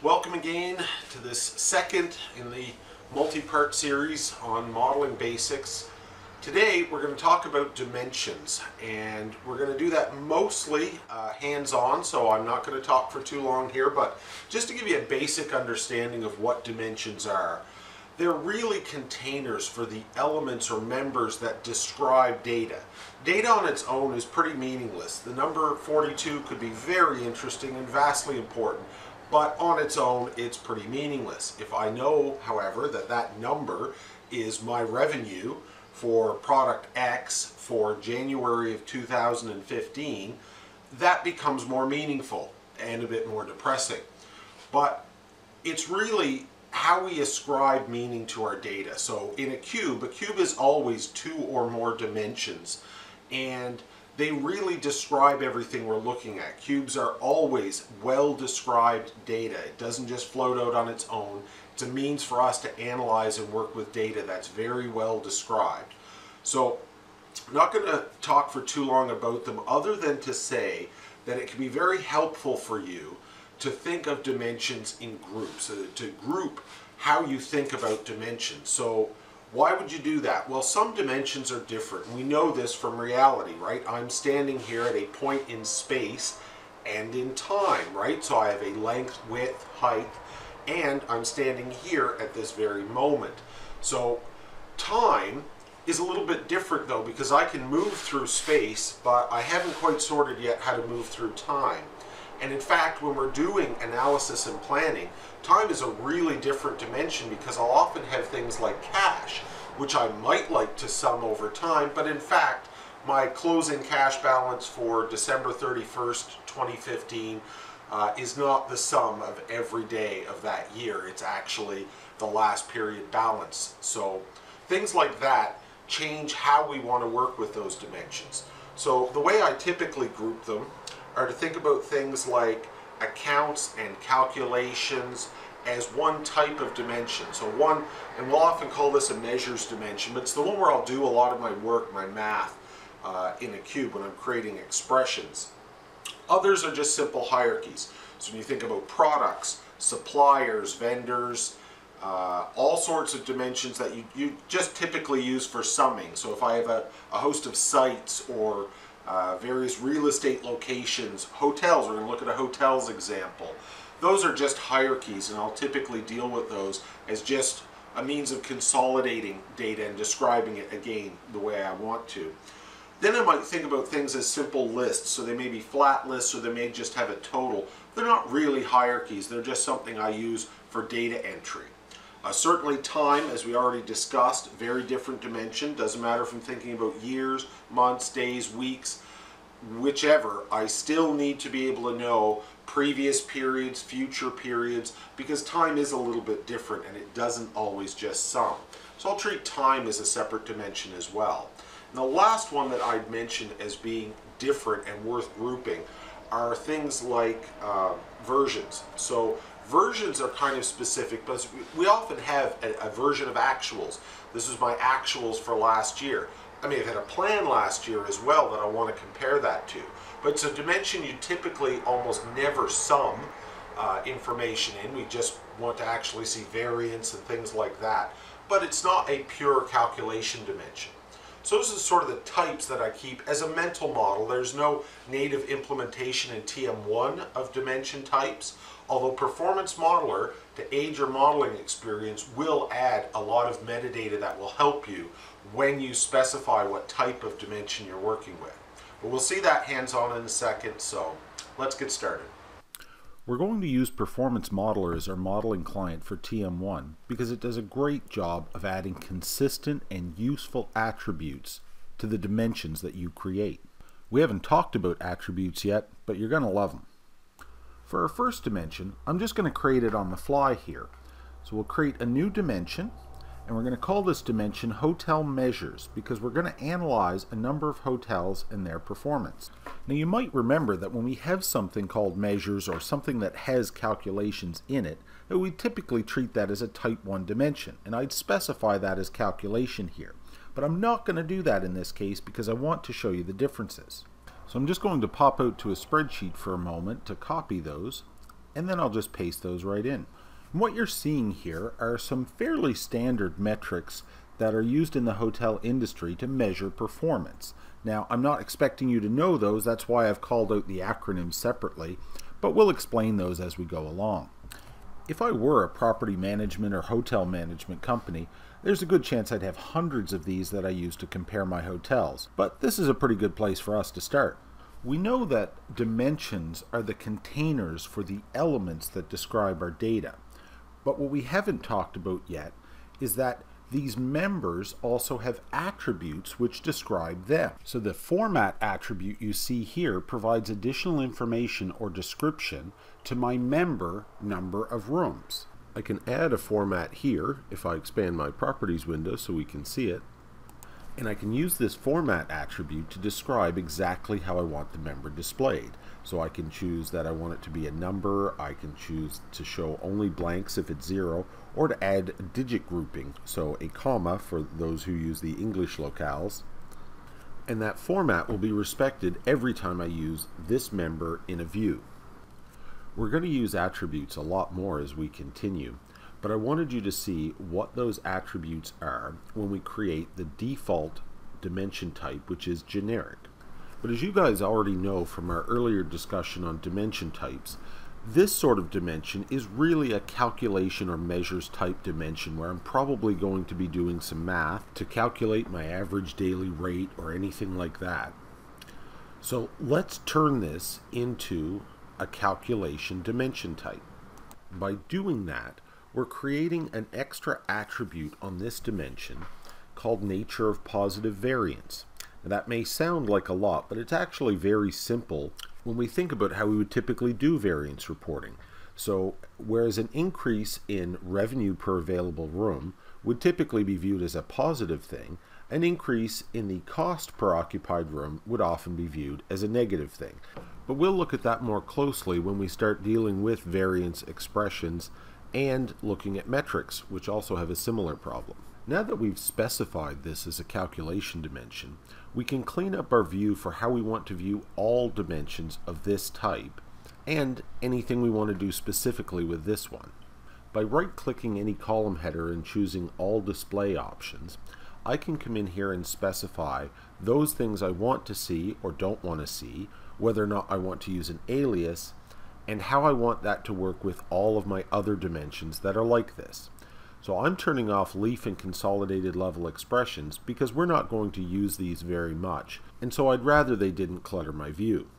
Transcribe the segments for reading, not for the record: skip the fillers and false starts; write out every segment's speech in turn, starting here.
Welcome again to this second in the multi-part series on modeling basics. Today we're going to talk about dimensions, and we're going to do that mostly hands-on, so I'm not going to talk for too long here, but just to give you a basic understanding of what dimensions are. They're really containers for the elements or members that describe data. Data on its own is pretty meaningless. The number 42 could be very interesting and vastly important, but on its own it's pretty meaningless. If I know, however, that that number is my revenue for product X for January of 2015, that becomes more meaningful and a bit more depressing. But it's really how we ascribe meaning to our data. So in a cube is always two or more dimensions, and they really describe everything we're looking at. Cubes are always well-described data. It doesn't just float out on its own. It's a means for us to analyze and work with data that's very well described. So I'm not going to talk for too long about them, other than to say that it can be very helpful for you to think of dimensions in groups, to group how you think about dimensions. So why would you do that? Well, some dimensions are different. We know this from reality, right? I'm standing here at a point in space and in time, right? So I have a length, width, height, and I'm standing here at this very moment. So time is a little bit different though, because I can move through space, but I haven't quite sorted yet how to move through time. And in fact, when we're doing analysis and planning, time is a really different dimension, because I'll often have things like cash, which I might like to sum over time, but in fact, my closing cash balance for December 31st, 2015 is not the sum of every day of that year. It's actually the last period balance. So things like that change how we want to work with those dimensions. So the way I typically group them are to think about things like accounts and calculations as one type of dimension. So one, and we'll often call this a measures dimension, but it's the one where I'll do a lot of my work, my math, in a cube when I'm creating expressions. Others are just simple hierarchies. So when you think about products, suppliers, vendors, all sorts of dimensions that you just typically use for summing. So if I have a host of sites or various real estate locations, hotels, we're going to look at a hotels example. Those are just hierarchies, and I'll typically deal with those as just a means of consolidating data and describing it again the way I want to. Then I might think about things as simple lists. So they may be flat lists, or they may just have a total. They're not really hierarchies, they're just something I use for data entry. Certainly time, as we already discussed, very different dimension. Doesn't matter if I'm thinking about years, months, days, weeks, whichever. I still need to be able to know previous periods, future periods, because time is a little bit different and it doesn't always just sum. So I'll treat time as a separate dimension as well. And the last one that I'd mention as being different and worth grouping are things like versions. So versions are kind of specific, but we often have a version of actuals. This is my actuals for last year. I may have had a plan last year as well that I want to compare that to. But it's a dimension you typically almost never sum information in. We just want to actually see variance and things like that. But it's not a pure calculation dimension. So those are sort of the types that I keep as a mental model. There's no native implementation in TM1 of dimension types, although Performance Modeler, to aid your modeling experience, will add a lot of metadata that will help you when you specify what type of dimension you're working with. But we'll see that hands-on in a second, so let's get started. We're going to use Performance Modeler as our modeling client for TM1 because it does a great job of adding consistent and useful attributes to the dimensions that you create. We haven't talked about attributes yet, but you're going to love them. For our first dimension, I'm just going to create it on the fly here. So we'll create a new dimension, and we're going to call this dimension Hotel Measures, because we're going to analyze a number of hotels and their performance. Now you might remember that when we have something called measures, or something that has calculations in it, that we typically treat that as a type 1 dimension, and I'd specify that as calculation here. But I'm not going to do that in this case because I want to show you the differences. So I'm just going to pop out to a spreadsheet for a moment to copy those, and then I'll just paste those right in. And what you're seeing here are some fairly standard metrics that are used in the hotel industry to measure performance. Now, I'm not expecting you to know those, that's why I've called out the acronyms separately, but we'll explain those as we go along. If I were a property management or hotel management company, there's a good chance I'd have hundreds of these that I use to compare my hotels, but this is a pretty good place for us to start. We know that dimensions are the containers for the elements that describe our data, but what we haven't talked about yet is that these members also have attributes which describe them. So the format attribute you see here provides additional information or description to my member number of rooms. I can add a format here if I expand my properties window so we can see it. And I can use this format attribute to describe exactly how I want the member displayed. So I can choose that I want it to be a number, I can choose to show only blanks if it's 0, or to add a digit grouping, so a comma for those who use the English locales. And that format will be respected every time I use this member in a view. We're going to use attributes a lot more as we continue, but I wanted you to see what those attributes are when we create the default dimension type, which is generic. But as you guys already know from our earlier discussion on dimension types, this sort of dimension is really a calculation or measures type dimension where I'm probably going to be doing some math to calculate my average daily rate or anything like that. So let's turn this into a calculation dimension type. By doing that, we're creating an extra attribute on this dimension called nature of positive variance. Now, that may sound like a lot, but it's actually very simple when we think about how we would typically do variance reporting. So whereas an increase in revenue per available room would typically be viewed as a positive thing, an increase in the cost per occupied room would often be viewed as a negative thing. But we'll look at that more closely when we start dealing with variance expressions and looking at metrics, which also have a similar problem. Now that we've specified this as a calculation dimension, we can clean up our view for how we want to view all dimensions of this type and anything we want to do specifically with this one. By right-clicking any column header and choosing all display options, I can come in here and specify those things I want to see or don't want to see, whether or not I want to use an alias, and how I want that to work with all of my other dimensions that are like this. So I'm turning off leaf and consolidated level expressions because we're not going to use these very much, and so I'd rather they didn't clutter my view.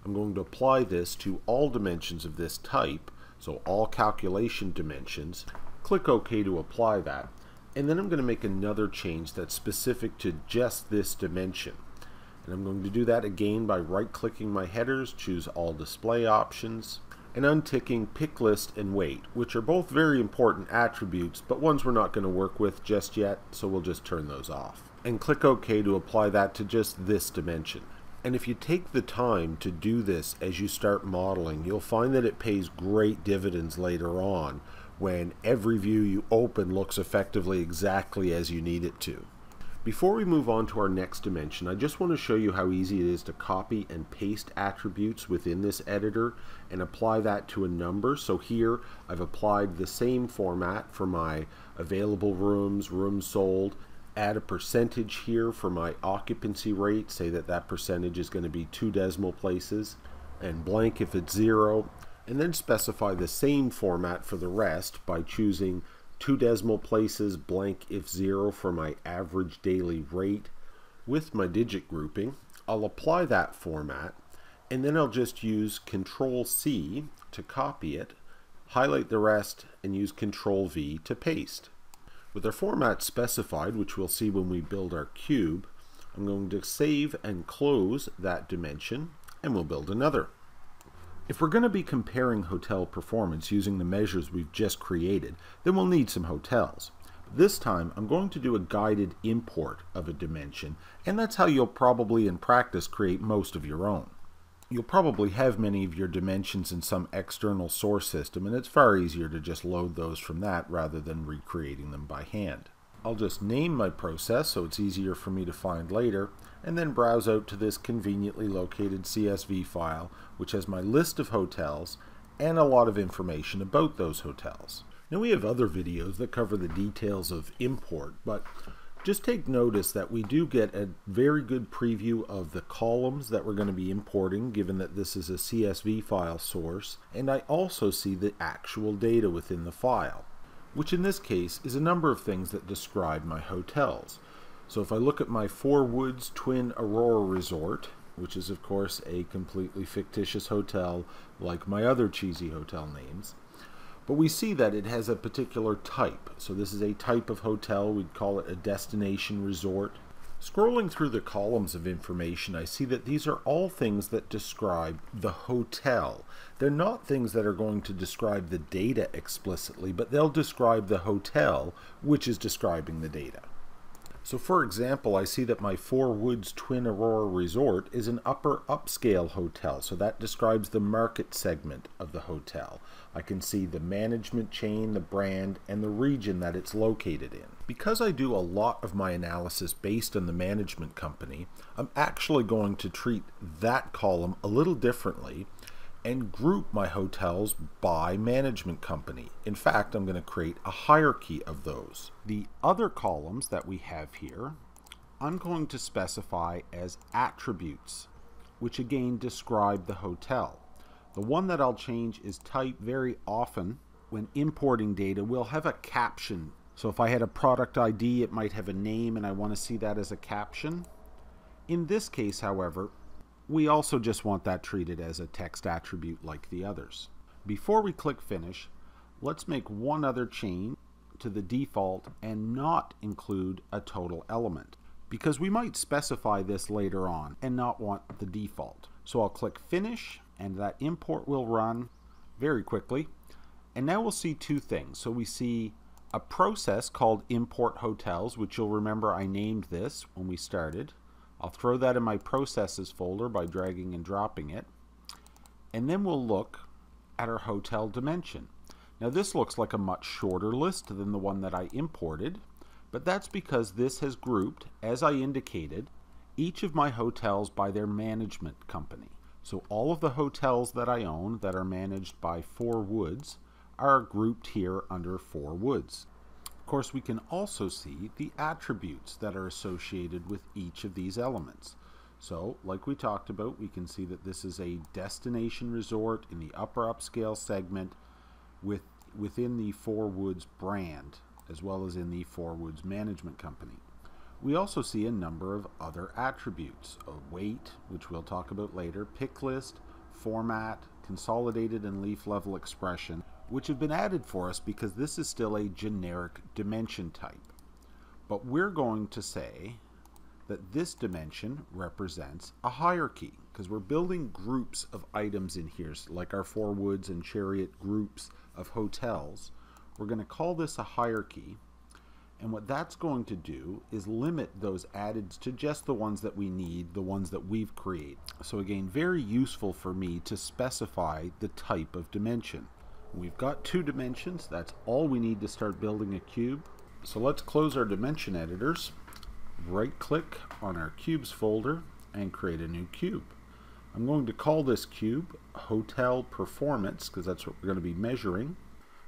I'm going to apply this to all dimensions of this type, so all calculation dimensions. Click OK to apply that, and then I'm going to make another change that's specific to just this dimension. And I'm going to do that again by right-clicking my headers, choose all display options, and unticking pick list and weight, which are both very important attributes, but ones we're not going to work with just yet, so we'll just turn those off. And click OK to apply that to just this dimension. And if you take the time to do this as you start modeling, you'll find that it pays great dividends later on when every view you open looks effectively exactly as you need it to. Before we move on to our next dimension, I just want to show you how easy it is to copy and paste attributes within this editor and apply that to a number. So here I've applied the same format for my available rooms, rooms sold, add a percentage here for my occupancy rate, say that that percentage is going to be 2 decimal places, and blank if it's 0, and then specify the same format for the rest by choosing 2 decimal places, blank if 0 for my average daily rate. With my digit grouping, I'll apply that format, and then I'll just use Control-C to copy it, highlight the rest, and use Control-V to paste. With our format specified, which we'll see when we build our cube, I'm going to save and close that dimension, and we'll build another. If we're going to be comparing hotel performance using the measures we've just created, then we'll need some hotels. This time I'm going to do a guided import of a dimension, and that's how you'll probably in practice create most of your own. You'll probably have many of your dimensions in some external source system, and it's far easier to just load those from that rather than recreating them by hand. I'll just name my process so it's easier for me to find later, and then browse out to this conveniently located CSV file, which has my list of hotels and a lot of information about those hotels. Now we have other videos that cover the details of import, but just take notice that we do get a very good preview of the columns that we're going to be importing, given that this is a CSV file source, and I also see the actual data within the file, which in this case is a number of things that describe my hotels. So if I look at my Four Woods Twin Aurora Resort, which is of course a completely fictitious hotel like my other cheesy hotel names, but we see that it has a particular type. So this is a type of hotel, we'd call it a destination resort. Scrolling through the columns of information, I see that these are all things that describe the hotel. They're not things that are going to describe the data explicitly, but they'll describe the hotel, which is describing the data. So for example, I see that my Four Woods Twin Aurora Resort is an upper upscale hotel, so that describes the market segment of the hotel. I can see the management chain, the brand, and the region that it's located in. Because I do a lot of my analysis based on the management company, I'm actually going to treat that column a little differently and group my hotels by management company. In fact, I'm going to create a hierarchy of those. The other columns that we have here, I'm going to specify as attributes, which again describe the hotel. The one that I'll change is type. Very often when importing data, we'll have a caption. So if I had a product ID, it might have a name and I want to see that as a caption. In this case, however, we also just want that treated as a text attribute like the others. Before we click finish, let's make one other change to the default and not include a total element, because we might specify this later on and not want the default. So I'll click finish and that import will run very quickly. And now we'll see two things. So we see a process called import hotels, which you'll remember I named this when we started. I'll throw that in my processes folder by dragging and dropping it. And then we'll look at our hotel dimension. Now this looks like a much shorter list than the one that I imported, but that's because this has grouped, as I indicated, each of my hotels by their management company. So all of the hotels that I own that are managed by Four Woods are grouped here under Four Woods. Of course, we can also see the attributes that are associated with each of these elements. So, like we talked about, we can see that this is a destination resort in the upper upscale segment within the Four Woods brand, as well as in the Four Woods management company. We also see a number of other attributes: a weight, which we'll talk about later, pick list, format, consolidated and leaf level expression, which have been added for us because this is still a generic dimension type. But we're going to say that this dimension represents a hierarchy, because we're building groups of items in here, like our Four Woods and Chariot groups of hotels. We're going to call this a hierarchy, and what that's going to do is limit those added to just the ones that we need, the ones that we've created. So again, very useful for me to specify the type of dimension. We've got two dimensions. That's all we need to start building a cube. So let's close our dimension editors, right click on our cubes folder and create a new cube. I'm going to call this cube Hotel Performance because that's what we're going to be measuring.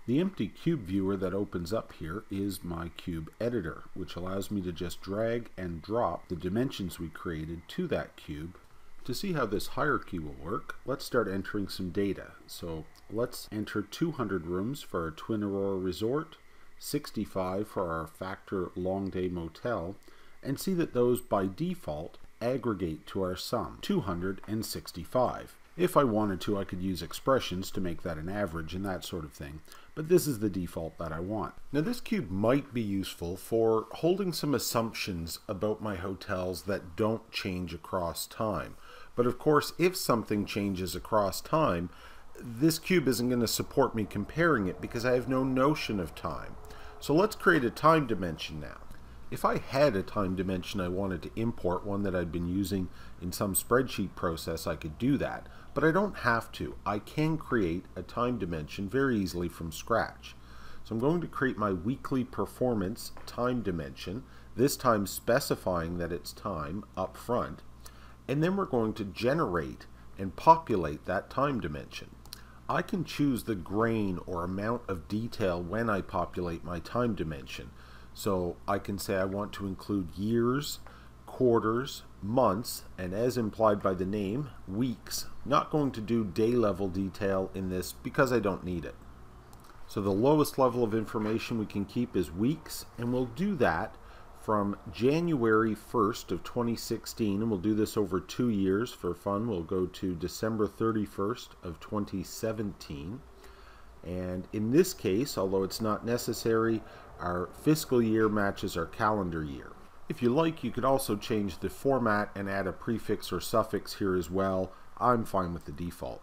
The empty cube viewer that opens up here is my cube editor, which allows me to just drag and drop the dimensions we created to that cube. To see how this hierarchy will work, let's start entering some data. So let's enter 200 rooms for our Twin Aurora Resort, 65 for our Factor Long Day Motel, and see that those by default aggregate to our sum, 265. If I wanted to, I could use expressions to make that an average and that sort of thing, but this is the default that I want. Now this cube might be useful for holding some assumptions about my hotels that don't change across time. But of course, if something changes across time, this cube isn't going to support me comparing it because I have no notion of time. So let's create a time dimension now. If I had a time dimension I wanted to import, one that I'd been using in some spreadsheet process, I could do that. But I don't have to. I can create a time dimension very easily from scratch. So I'm going to create my weekly performance time dimension, this time specifying that it's time up front. And then we're going to generate and populate that time dimension. I can choose the grain or amount of detail when I populate my time dimension. So I can say I want to include years, quarters, months, and as implied by the name, weeks. Not going to do day level detail in this because I don't need it. So the lowest level of information we can keep is weeks, and we'll do that from January 1st of 2016, and we'll do this over 2 years for fun. We'll go to December 31st of 2017. And in this case, although it's not necessary, our fiscal year matches our calendar year. If you like, you could also change the format and add a prefix or suffix here as well. I'm fine with the default.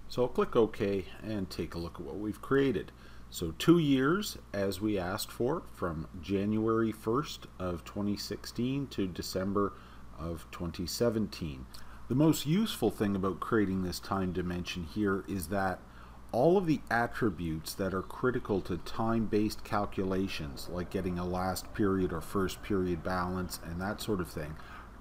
So I'll click OK and take a look at what we've created. So 2 years, as we asked for, from January 1st of 2016 to December of 2017. The most useful thing about creating this time dimension here is that all of the attributes that are critical to time-based calculations, like getting a last period or first period balance and that sort of thing,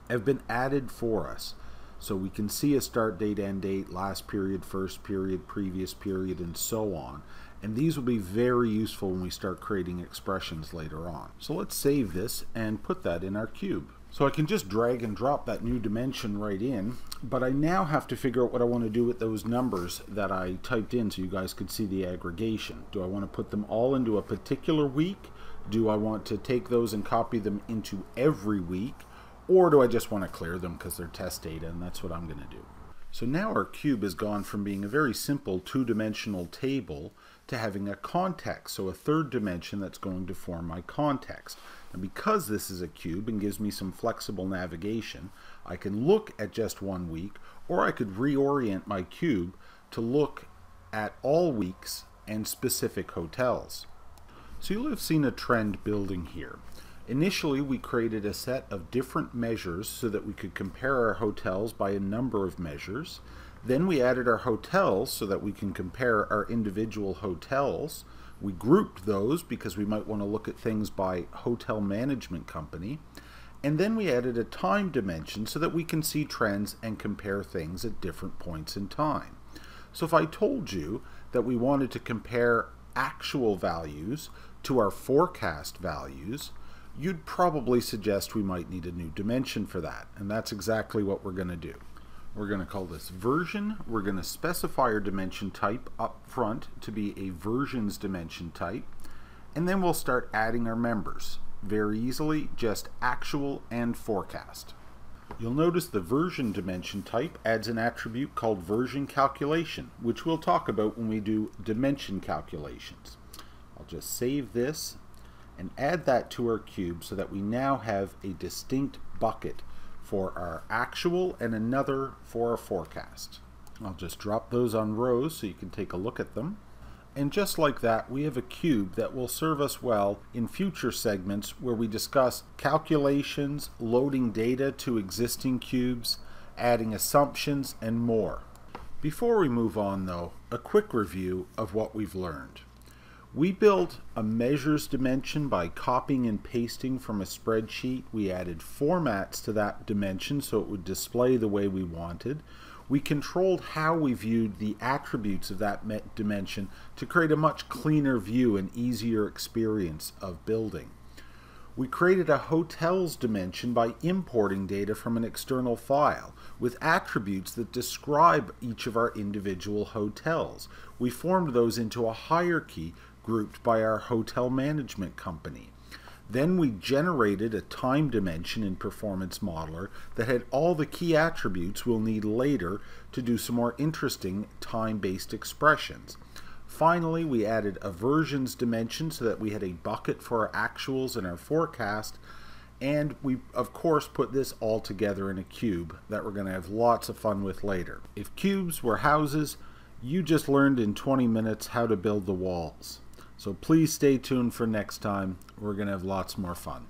have been added for us. So we can see a start date, end date, last period, first period, previous period, and so on. And these will be very useful when we start creating expressions later on. So let's save this and put that in our cube. So I can just drag and drop that new dimension right in, but I now have to figure out what I want to do with those numbers that I typed in so you guys could see the aggregation. Do I want to put them all into a particular week? Do I want to take those and copy them into every week? Or do I just want to clear them because they're test data, and that's what I'm going to do. So now our cube has gone from being a very simple two-dimensional table to having a context, so a third dimension that's going to form my context. And because this is a cube and gives me some flexible navigation, I can look at just 1 week, or I could reorient my cube to look at all weeks and specific hotels. So you'll have seen a trend building here. Initially, we created a set of different measures so that we could compare our hotels by a number of measures. Then we added our hotels so that we can compare our individual hotels. We grouped those because we might want to look at things by hotel management company. And then we added a time dimension so that we can see trends and compare things at different points in time. So if I told you that we wanted to compare actual values to our forecast values, you'd probably suggest we might need a new dimension for that, and that's exactly what we're going to do. We're going to call this version. We're going to specify our dimension type up front to be a versions dimension type, and then we'll start adding our members. Very easily, just actual and forecast. You'll notice the version dimension type adds an attribute called version calculation, which we'll talk about when we do dimension calculations. I'll just save this and add that to our cube so that we now have a distinct bucket for our actual and another for our forecast. I'll just drop those on rows so you can take a look at them. And just like that, we have a cube that will serve us well in future segments where we discuss calculations, loading data to existing cubes, adding assumptions, and more. Before we move on though, a quick review of what we've learned. We built a measures dimension by copying and pasting from a spreadsheet. We added formats to that dimension so it would display the way we wanted. We controlled how we viewed the attributes of that dimension to create a much cleaner view and easier experience of building. We created a hotels dimension by importing data from an external file with attributes that describe each of our individual hotels. We formed those into a hierarchy grouped by our hotel management company. Then we generated a time dimension in Performance Modeler that had all the key attributes we'll need later to do some more interesting time-based expressions. Finally, we added a versions dimension so that we had a bucket for our actuals and our forecast, and we of course put this all together in a cube that we're going to have lots of fun with later. If cubes were houses, you just learned in 20 minutes how to build the walls. So please stay tuned for next time. We're going to have lots more fun.